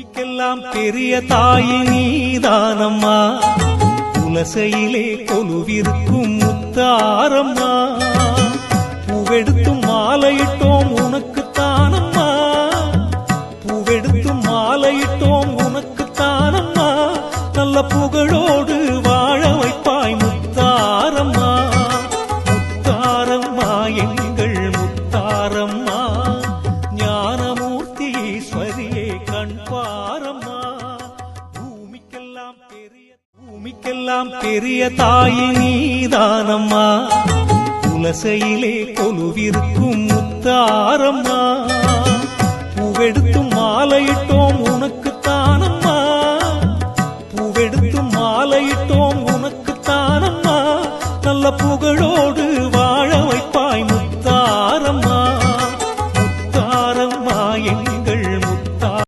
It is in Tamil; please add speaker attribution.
Speaker 1: பூமிக்கெல்லாம் பெரிய தாயி நீதானம்மா, துலசையிலே கொலுவிருக்கும் முத்தாரம்மா. பூவெடுத்தும் மாலையிட்டோம் உனக்குத்தானம்மா, பூவெடுத்தும் மாலையிட்டோம் உனக்குத்தானம்மா. நல்ல புகழோடு வாழ வைப்பாய் முத்தாரம்மா, முத்தாரம்மா எங்கள் முத்தாரம்மா. ஞானமூர்த்தி ஈஸ்வரியே கண் பாரம்மா. பூமிக்கெல்லாம் பெரிய தாயி நீதானம்மா, துலசையிலே கொலுவிருக்கும் முத்தாரம்மா. பூவெடுத்தும் மாலையிட்டு